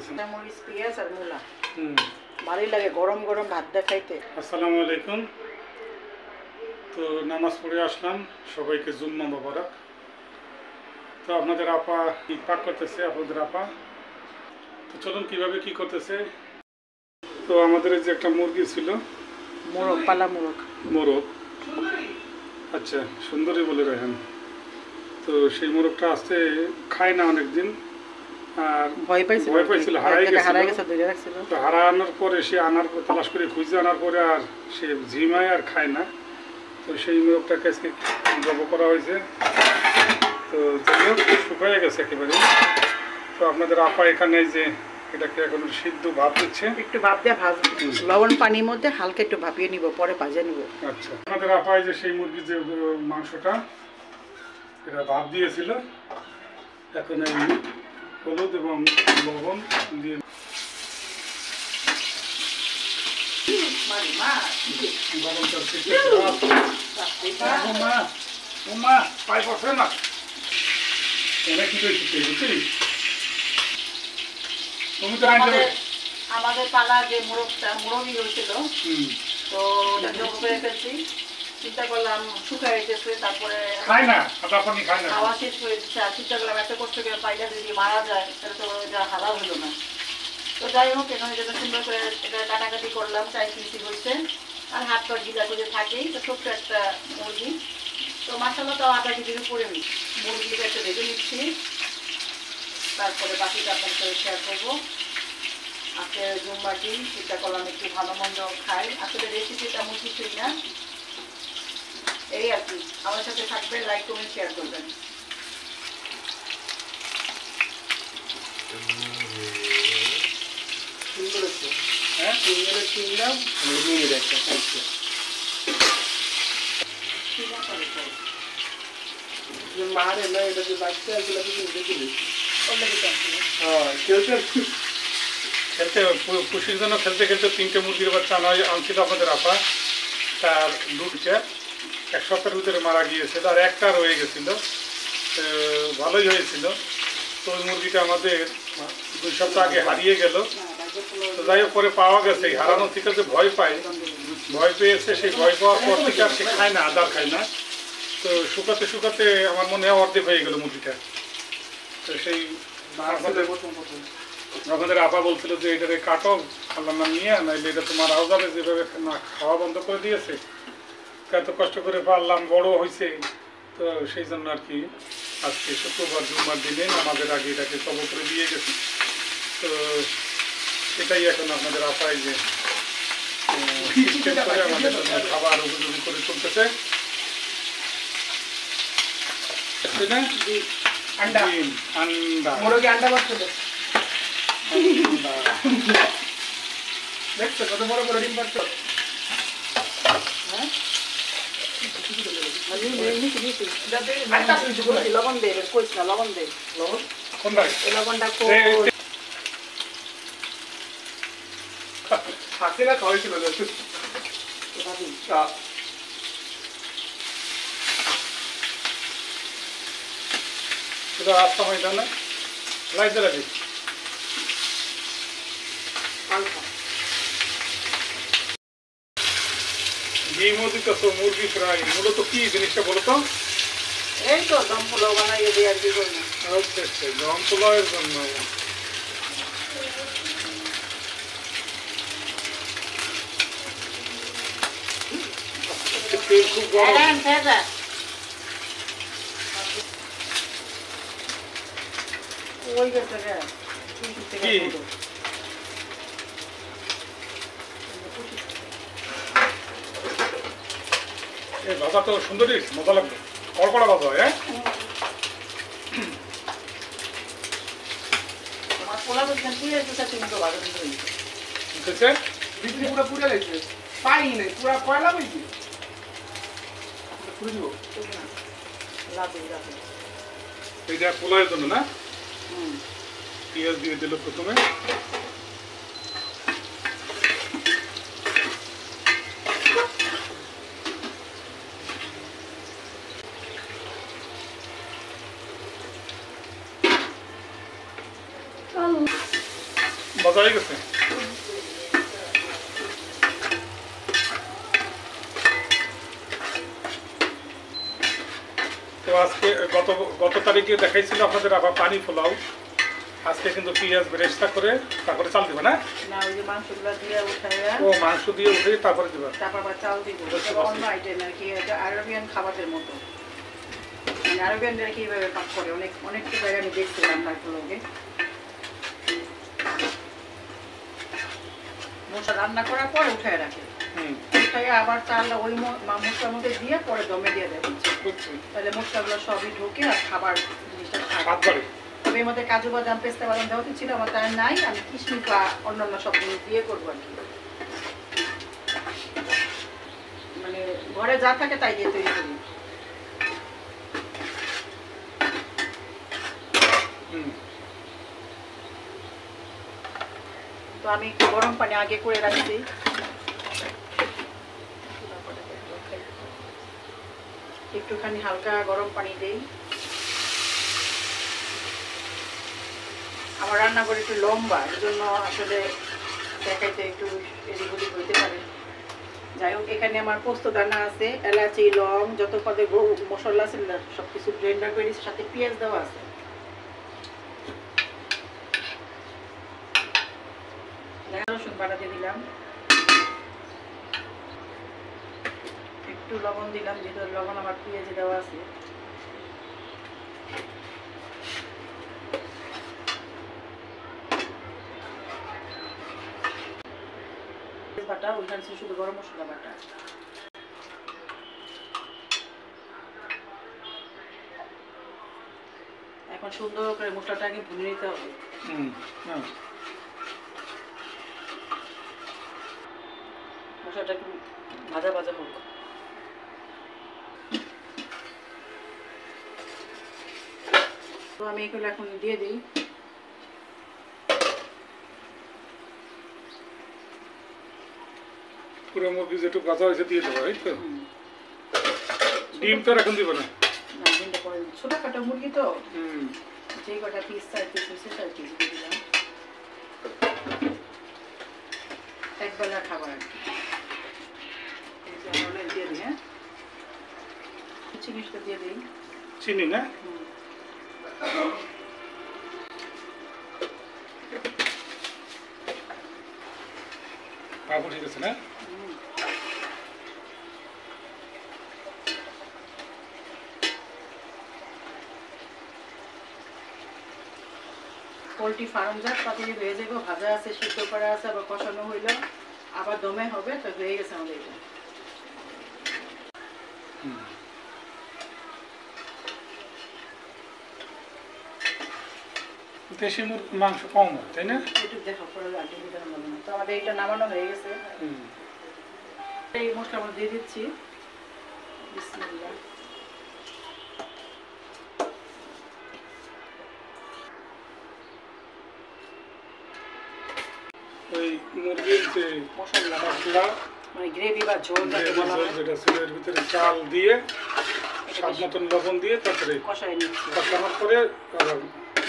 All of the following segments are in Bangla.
হয়েছে মরিচ পেঁয়াজ আর মূলা ভালোই লাগে গরম গরম ভাত দিয়ে খাইতে। আসসালামু আলাইকুম। তো নামাজ পড়ে আসলাম, সবাইকে জুম্মা মোবারক। তো আপনাদের আপা পাক করতেছে, আপনাদের আপা। তো চলুন কিভাবে কি করতেছে। তো আমাদের যে একটা মুরগি ছিল, মোরগ, পালা মোরগ। মোরগ, আচ্ছা সুন্দরী বলে রাখেন। তো সেই মোরগটা আসতে খায় না অনেকদিন, আর ভয় পাইছিল, হারাই গেছিল। তো হারানোর পরে সে তালাশ করে খুঁজে আনার পরে আর সে ঝিমায় আর খায় না। তো সেই মোরগটাকে আজকে জব করা হয়েছে। তো যাই হোক শুকাইয়ে গেছে একেবারে। তো আপনাদের আপা এখানে যে এটাকে এখন সিদ্ধ ভাপ দিচ্ছে, একটু ভাপ দিয়ে ভাজবো, লবণ পানির মধ্যে হালকা একটু ভাপিয়ে নিব, পরে ভাজে নিব। আচ্ছা, আপনাদের আপা যে সেই মুরগির যে মাংসটা এটা ভাপ দিয়েছিল, এখন এই হলুদ এবং লবণ দিয়ে আমাদের পালা যে মোরগই হয়েছিল, তো ওটা জব করে ফেলছি। চিন্তা করলাম শুকাই গেছে, তারপরে খাওয়া শেষ করে দিচ্ছে। আর চিন্তা করলাম এত কষ্ট করে পাইলে যদি মারা যায় তাহলে তো এটা হালাল হলো না। তো যাই হোক এখানে যেটা সুন্দর করে এটা কাটাকাটি করলাম, 4 পিস হয়েছে। আর হাত পা গিলা করে থাকেই, তো ছোট্ট একটা মুরগি। তো মশলা তো আধা কেজির উপরে মুরগিটা একটু ভেজে নিচ্ছি, তারপরে বাকিটা আপনার সাথে শেয়ার করবো। আজকে জুম্মার দিন চিন্তা করলাম একটু ভালো মন্দ খাই। আসলে রেসিপি তেমন কিছুই না, এই আর কি। আমার সাথে থাকবেন, লাইক কমেন্ট শেয়ার করবেন। সুন্দর আছে, হ্যাঁ সুন্দর কিনলাম নিয়ে দেখো। মার এলো এটা যে বাচ্চা এগুলো কিনতে দিয়েছি, খেলতে খুশির জন্য খেলতে খেলতে 3টে মুরগির বাচ্চা আনছিল আপনাদের আপা। তার 2টা 1 সপ্তাহের ভিতরে মারা গিয়েছিল, আর একটা রয়ে গেছিল। ভালোই হয়েছিল। তো ওই মুরগিটা আমাদের 2 সপ্তাহ আগে হারিয়ে গেল। তো যাই হোক পরে পাওয়া গেছে। হারানো থেকে যে ভয় পেয়েছে, সেই ভয় পাওয়ার পর থেকে আর সে খায় না, আদার খায় না। তো শুকাতে শুকাতে আমার মনে হয় অর্ধেক হয়ে গেল মুরগিটা। তো সেই আমাদের আপা বলছিল যে এটাকে কাটো, আল্লাহ নাম নিয়ে, নাইলে এটা তো মারাও যাবে। যেভাবে না খাওয়া বন্ধ করে দিয়েছে, এত কষ্ট করে পারলাম, বড় হয়েছে। তো সেই জন্য আর কি আজকে শুক্রবার জুম্মার দিনে আমাদের আগে এটাকে কবর করে দিয়ে গেছে। তো সেটাই এখন আপনাদের আপায় যে সিস্টেম করে আমাদের জন্য খাবার উপযোগী করে চলতেছে। আন্ডা মুরগি আন্ডা বাচ্চা দেখছো কত বড় বড় ডিম পাচ্ছ। লবণ দে, কইস না লবণ দে, লবণটা হাসিনা খাওয়াইছিল রাস্তা হয় না লাইট জ্বালাবি। মুরগি ফ্রাই মূলত কি জিনিসটা বলো তো? এই তো দম পোলাও বানাইয়ে দিই আর কি করবো। আচ্ছা আচ্ছা, দম পোলাওয়ের জন্য। তেল খুব গরম। ওই গেছে কি ভাজা তো সুন্দরই, মজা লাগবে, কড়কড়া ভাজা হয়। হ্যাঁ পানি নেই, পুরা কয়লা বইছি এইটা পোলাওয়ের জন্য না? পেঁয়াজ দিয়ে দিল প্রথমে। হয়ে গেছে। তো আজকে গত তারিখে দেখাইছিল আপনাদের আবার পানি পোলাও, আজকে কিন্তু পেঁয়াজ বেরেস্তা করে তারপরে চাল দিবা না? না, ওই যে মাংসগুলো দিয়ে উঠাইয়া, ও মাংস দিয়ে উঠে তারপরে দিবা, তারপর আবার চাল দিব। অন্য আইটেম আর কি, এটা আরবিয়ান খাবারের মতো। মানে আরবিয়ানরা কিভাবে পাক করে, অনেকটা জায়গায় আমি দেখছিলাম রান্নাগুলোকে। মশলা রান্না করার পরে উঠায় রাখে, উঠাইয়া আবার চালটা ওই মশলার মধ্যে দিয়ে পরে দমে দিয়ে দেয়। তাহলে মশলাগুলো সবই ঢোকে আর খাবার জিনিসটা খায়। তবে এর মধ্যে কাজু বাদাম পেস্তা বাদাম দেওয়া ছিল, আমার তার নাই। আমি কিশমিশ বা অন্যান্য সব জিনিস দিয়ে করবো আর কি, মানে ঘরে যা থাকে তাই দিয়ে তৈরি করি। তো আমি একটু গরম পানি আগে করে রাখছি, একটুখানি হালকা গরম পানি দেই। আমার রান্না করে একটু লম্বা, এই জন্য আসলে দেখাইতে একটু এদিক ওদিক হইতে পারে। যাই হোক, এখানে আমার পোস্ত দানা আছে, এলাচি, লং, যত পদে মশলা আছে সবকিছু ব্লেন্ডার করে দিচ্ছি, সাথে পেঁয়াজ দেওয়া আছে। রসুন বাটা দিয়ে দিলাম, একটু লবণ দিলাম, যেহেতু লবণ আমার পেঁয়াজে দেওয়া আছে। বাটা ওইখানে শুধু গরম মশলা বাটা। এখন সুন্দর করে মশলাটাকে ভুনে নিতে হবে। মশলাটা একটু ভাজা ভাজা হোক। তো আমি এগুলো এখন দিয়ে দিই। পুরো মুরগি যেটু ভাজা হয়েছে দিয়ে দেবো, এই তো? ডিম তো এখন দিব না? না, ডিমটা পরে দিই। ছোটখাটো মুরগি তো, যে কটা পিস 4 পিস হয়েছে 4 পিস দিয়ে দিলাম। একবেলা খাবার দিয়ে দিই। হ্যাঁ, চিনিটা দিয়ে দিই। চিনি না? ঠিক আছে না? পোলট্রি ফার্ম জাত পাতিলে হয়ে যাবে, ভাজা আছে, সিদ্ধ করা আছে, আবার কষানো হইল, আবার দমে হবে, তো হয়ে গেছে আমাদের এটা। দেশি মাংস কম হয়, তাই না? একটু দেখো পরে তো আমাদের এটা নামানো হয়ে গেছে। এই মশলা আমরা দিয়ে দিচ্ছি। বিসমিল্লাহ। ওই মুরগির যে মশলা মানে গ্রেভি বা ঝোল যেটা ছিল এর ভিতরে চাল দিয়ে স্বাদ মতন লবণ দিয়ে তারপরে কষাই নিচ্ছি। কষানোর পরে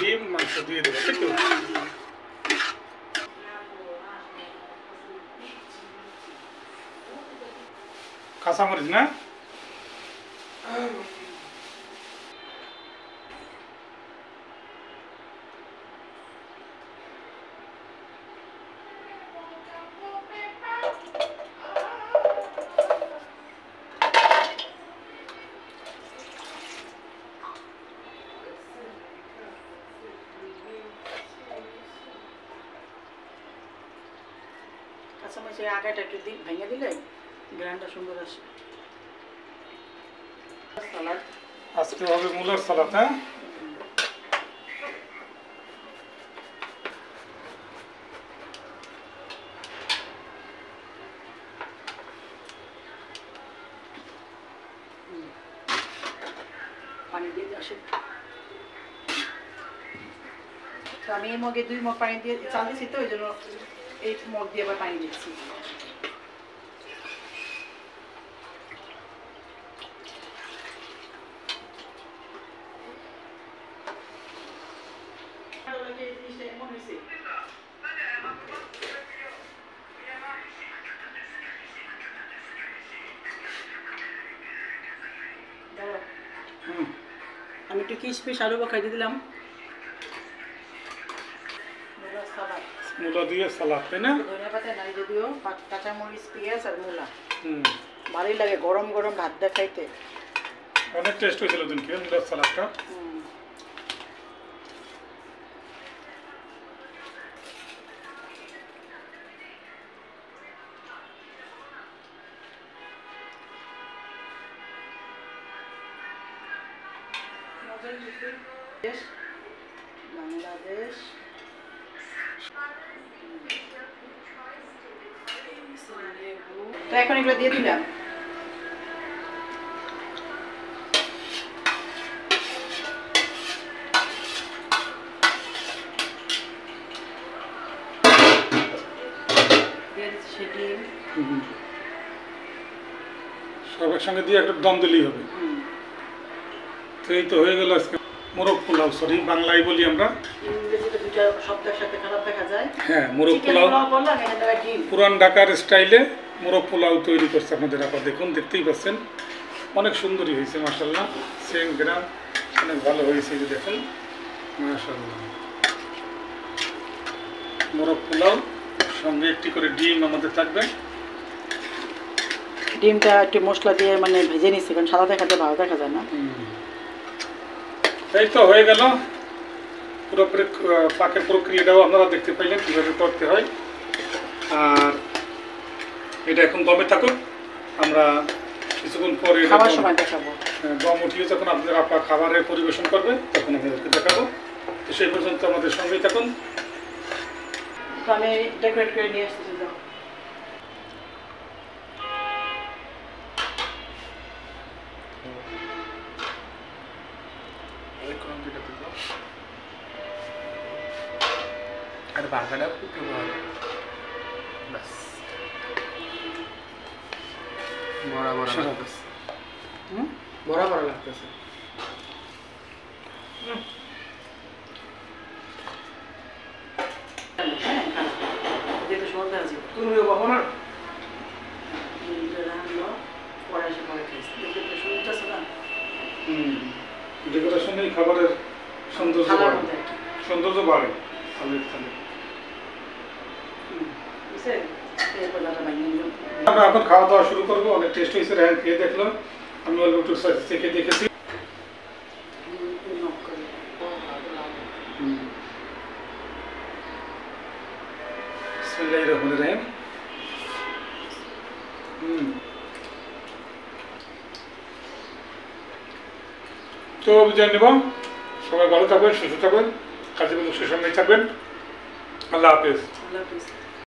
ডিম মাংস দিয়ে দেবো, ঠিক তো? কাঁচামরিচ না? কাঁচামরিচের আগাটা একটু ভেঙে দিলে গ্রানটা সুন্দর আসে। সালাদ আজকে হবে মূলার সালাদ। হ্যাঁ, পানি দিয়ে আসে। তো আমি এই মগে 2 মগ পানি দিয়ে চাল দিচ্ছি, তো ওই জন্য এই মগ দিয়ে আবার পানি দিচ্ছি। আমি একটু কিশমিশ আলু খাইতে দিলাম। মূলা দিয়ে সালাদ, তাই না? ধনিয়া পাতা নাই যদিও, কাঁচামরিচ, পেঁয়াজ আর মূলা। ভালোই লাগে গরম গরম ভাত দিয়ে খাইতে। অনেক টেস্ট হয়েছিল দিনকে মূলার সালাদটা। বাংলাদেশ তো এখন এগুলো দিয়ে দিলাম। সবার সঙ্গে দিয়ে একটা দম দিলেই হবে। তো এই তো হয়ে গেল আজকে মোরগ পোলাও, সরি বাংলায় বলি আমরা। ইংরেজিতে দুটো শব্দ একসাথে খারাপ দেখা যায়। হ্যাঁ, মোরগ পোলাও পুরান ঢাকার স্টাইলে মোরগ পোলাও তৈরি করছে আপনাদের আপা। দেখুন, দেখতেই পাচ্ছেন অনেক সুন্দরই হয়েছে মাশাআল্লাহ। সেম গ্রাম অনেক ভালো হয়েছে, যে দেখুন মাশাআল্লাহ। মোরগ পোলাও সঙ্গে একটি করে ডিম আমাদের থাকবে। ডিমটা একটু মশলা দিয়ে মানে ভেজে নিচ্ছি, কারণ সাদা দেখাতে ভালো দেখা যায় না। এই তো হয়ে গেল পুরোপুরি। পাকের প্রক্রিয়াটাও আপনারা দেখতে পাইলেন কীভাবে করতে হয়। আর এটা এখন দমে থাকুক, আমরা কিছুক্ষণ পরে খাবার সময় দেখাবো। দম উঠিয়ে যখন আপনাদের আপা খাবারের পরিবেশন করবে তখন আপনাদেরকে দেখাবো। তো সেই পর্যন্ত আমাদের সঙ্গেই থাকুন। তো আমি ডেকোরেট করে নিয়ে আসতেছি। আর বার্গারটা একটু বাস বড়া বড়া লাগতেছে। বড়া বড়া লাগতেছে। তুমিও বাবা না ডেকোরেশনেই খাবারের সৌন্দর্য বাড়ে, সৌন্দর্য বাড়ে। আমরা এখন খাওয়া দাওয়া শুরু করবো। অনেক টেস্ট হয়েছে, রেহান খেয়ে দেখলাম, আমি অল্প একটু চেখে দেখেছি। বিসমিল্লাহির রহমানির রহিম। তো বিদায় নেব। সবাই ভালো থাকবেন, সুস্থ থাকবেন, কাজে সঙ্গে থাকবেন। আল্লাহ হাফেজ। আল্লাহ হাফেজ।